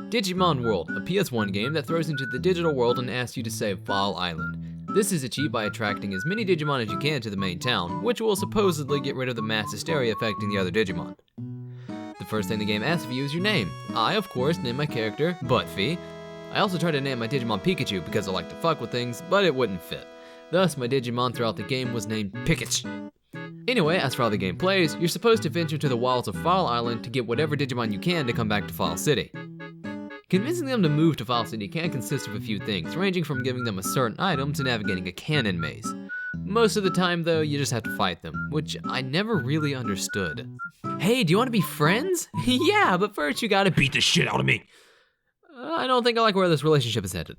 Digimon World, a PS1 game that throws into the digital world and asks you to save File Island. This is achieved by attracting as many Digimon as you can to the main town, which will supposedly get rid of the mass hysteria affecting the other Digimon. The first thing the game asks of you is your name. I, of course, named my character Nutfee. I also tried to name my Digimon Pikachu because I like to fuck with things, but it wouldn't fit. Thus, my Digimon throughout the game was named Pikachu. Anyway, as for how the game plays, you're supposed to venture to the wilds of File Island to get whatever Digimon you can to come back to File City. Convincing them to move to File City can consist of a few things, ranging from giving them a certain item to navigating a cannon maze. Most of the time, though, you just have to fight them, which I never really understood. Hey, do you want to be friends? Yeah, but first you gotta beat the shit out of me. I don't think I like where this relationship is headed.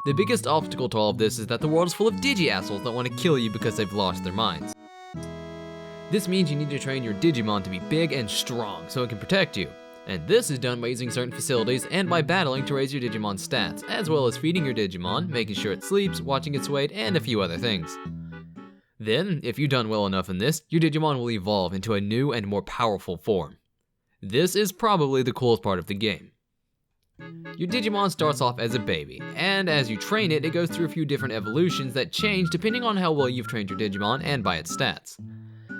The biggest obstacle to all of this is that the world is full of digi-assholes that want to kill you because they've lost their minds. This means you need to train your Digimon to be big and strong so it can protect you. And this is done by using certain facilities and by battling to raise your Digimon's stats, as well as feeding your Digimon, making sure it sleeps, watching its weight, and a few other things. Then, if you've done well enough in this, your Digimon will evolve into a new and more powerful form. This is probably the coolest part of the game. Your Digimon starts off as a baby, and as you train it, it goes through a few different evolutions that change depending on how well you've trained your Digimon and by its stats.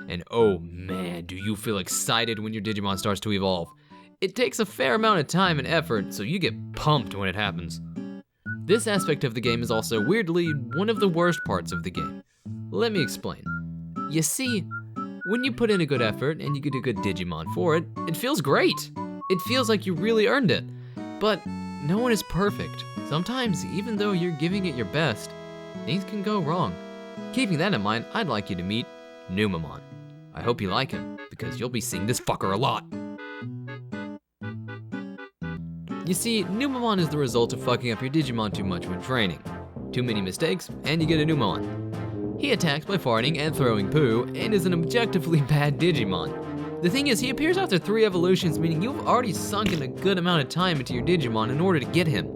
And oh man, do you feel excited when your Digimon starts to evolve. It takes a fair amount of time and effort, so you get pumped when it happens. This aspect of the game is also weirdly one of the worst parts of the game. Let me explain. You see, when you put in a good effort and you get a good Digimon for it, it feels great. It feels like you really earned it. But no one is perfect. Sometimes, even though you're giving it your best, things can go wrong. Keeping that in mind, I'd like you to meet Numamon. I hope you like him, because you'll be seeing this fucker a lot. You see, Numamon is the result of fucking up your Digimon too much when training. Too many mistakes, and you get a Numamon. He attacks by farting and throwing poo, and is an objectively bad Digimon. The thing is, he appears after 3 evolutions, meaning you've already sunk in a good amount of time into your Digimon in order to get him.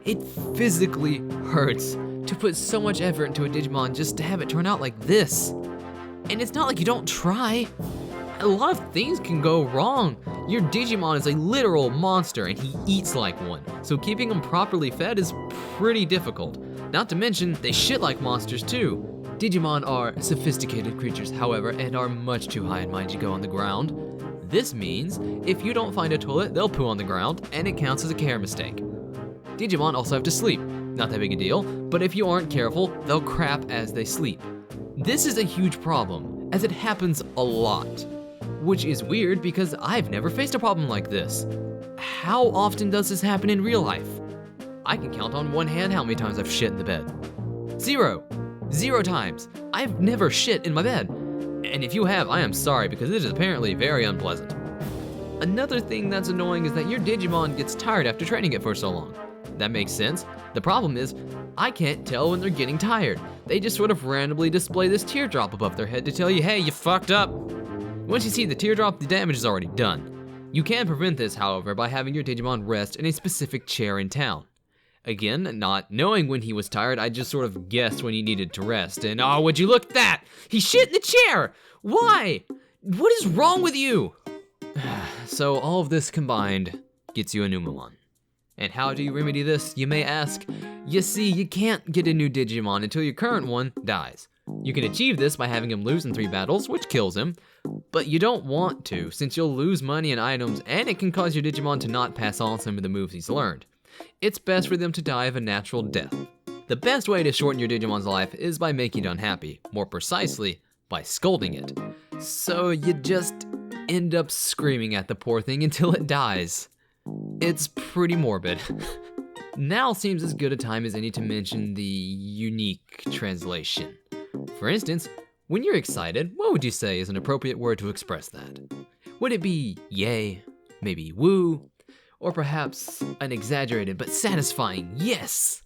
It physically hurts to put so much effort into a Digimon just to have it turn out like this. And it's not like you don't try. A lot of things can go wrong. Your Digimon is a literal monster and he eats like one, so keeping him properly fed is pretty difficult. Not to mention, they shit like monsters too. Digimon are sophisticated creatures, however, and are much too high in mind to go on the ground. This means, if you don't find a toilet, they'll poo on the ground, and it counts as a care mistake. Digimon also have to sleep. Not that big a deal, but if you aren't careful, they'll crap as they sleep. This is a huge problem, as it happens a lot. Which is weird because I've never faced a problem like this. How often does this happen in real life? I can count on one hand how many times I've shit in the bed. 0 times. I've never shit in my bed. And if you have, I am sorry because it is apparently very unpleasant. Another thing that's annoying is that your Digimon gets tired after training it for so long. That makes sense. The problem is, I can't tell when they're getting tired. They just sort of randomly display this teardrop above their head to tell you, hey, you fucked up. Once you see the teardrop, the damage is already done. You can prevent this, however, by having your Digimon rest in a specific chair in town. Again, not knowing when he was tired, I just sort of guessed when he needed to rest, and oh, would you look at that? He shit in the chair! Why? What is wrong with you? So all of this combined gets you a Numamon. And how do you remedy this, you may ask? You see, you can't get a new Digimon until your current one dies. You can achieve this by having him lose in 3 battles, which kills him, but you don't want to, since you'll lose money and items, and it can cause your Digimon to not pass on some of the moves he's learned. It's best for them to die of a natural death. The best way to shorten your Digimon's life is by making it unhappy, more precisely, by scolding it. So you just end up screaming at the poor thing until it dies. It's pretty morbid. Now seems as good a time as any to mention the unique translation. For instance, when you're excited, what would you say is an appropriate word to express that? Would it be yay, maybe woo, or perhaps an exaggerated but satisfying yes?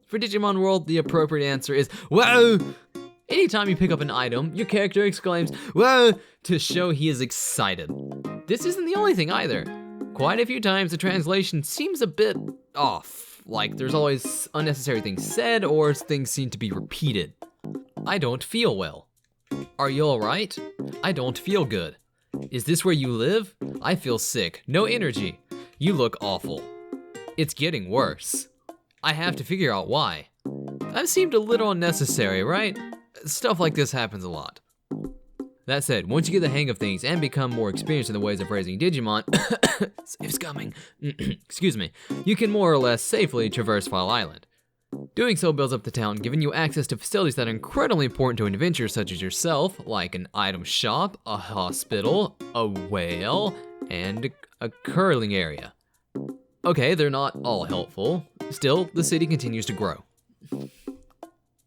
For Digimon World, the appropriate answer is whoa! Anytime you pick up an item, your character exclaims whoa to show he is excited. This isn't the only thing either. Quite a few times the translation seems a bit off, like there's always unnecessary things said or things seem to be repeated. I don't feel well. Are you alright? I don't feel good. Is this where you live? I feel sick, no energy. You look awful. It's getting worse. I have to figure out why. That seemed a little unnecessary, right? Stuff like this happens a lot. That said, once you get the hang of things and become more experienced in the ways of raising Digimon, save's coming, excuse me, you can more or less safely traverse File Island. Doing so builds up the town, giving you access to facilities that are incredibly important to an adventurer such as yourself, like an item shop, a hospital, a whale, and a curling area. Okay, they're not all helpful. Still, the city continues to grow.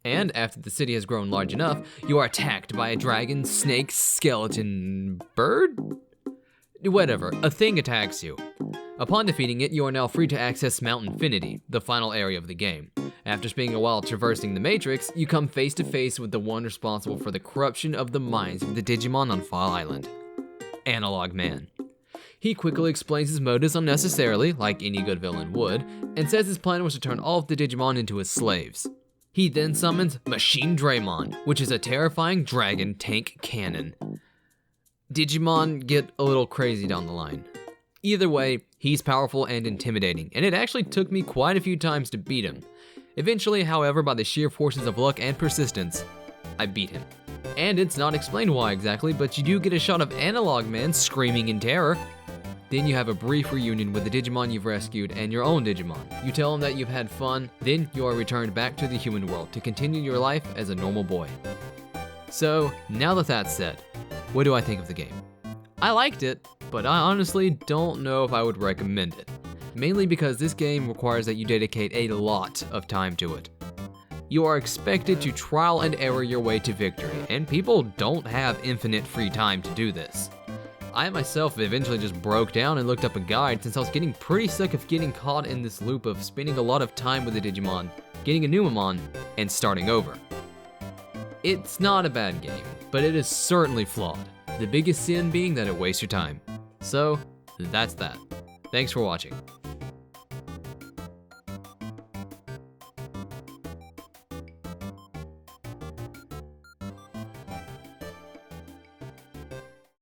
And after the city has grown large enough, you are attacked by a dragon, snake, skeleton, bird? Whatever, a thing attacks you. Upon defeating it, you are now free to access Mount Infinity, the final area of the game. After spending a while traversing the Matrix, you come face to face with the one responsible for the corruption of the minds of the Digimon on File Island, Analog Man. He quickly explains his motives unnecessarily, like any good villain would, and says his plan was to turn all of the Digimon into his slaves. He then summons Machine Draymon, which is a terrifying dragon tank cannon. Digimon get a little crazy down the line. Either way, he's powerful and intimidating, and it actually took me quite a few times to beat him. Eventually, however, by the sheer forces of luck and persistence, I beat him. And it's not explained why exactly, but you do get a shot of Analog Man screaming in terror. Then you have a brief reunion with the Digimon you've rescued and your own Digimon. You tell them that you've had fun, then you are returned back to the human world to continue your life as a normal boy. So, now that that's said, what do I think of the game? I liked it, but I honestly don't know if I would recommend it. Mainly because this game requires that you dedicate a lot of time to it. You are expected to trial and error your way to victory, and people don't have infinite free time to do this. I myself eventually just broke down and looked up a guide since I was getting pretty sick of getting caught in this loop of spending a lot of time with the Digimon, getting a Numamon, and starting over. It's not a bad game, but it is certainly flawed. The biggest sin being that it wastes your time. So, that's that. Thanks for watching.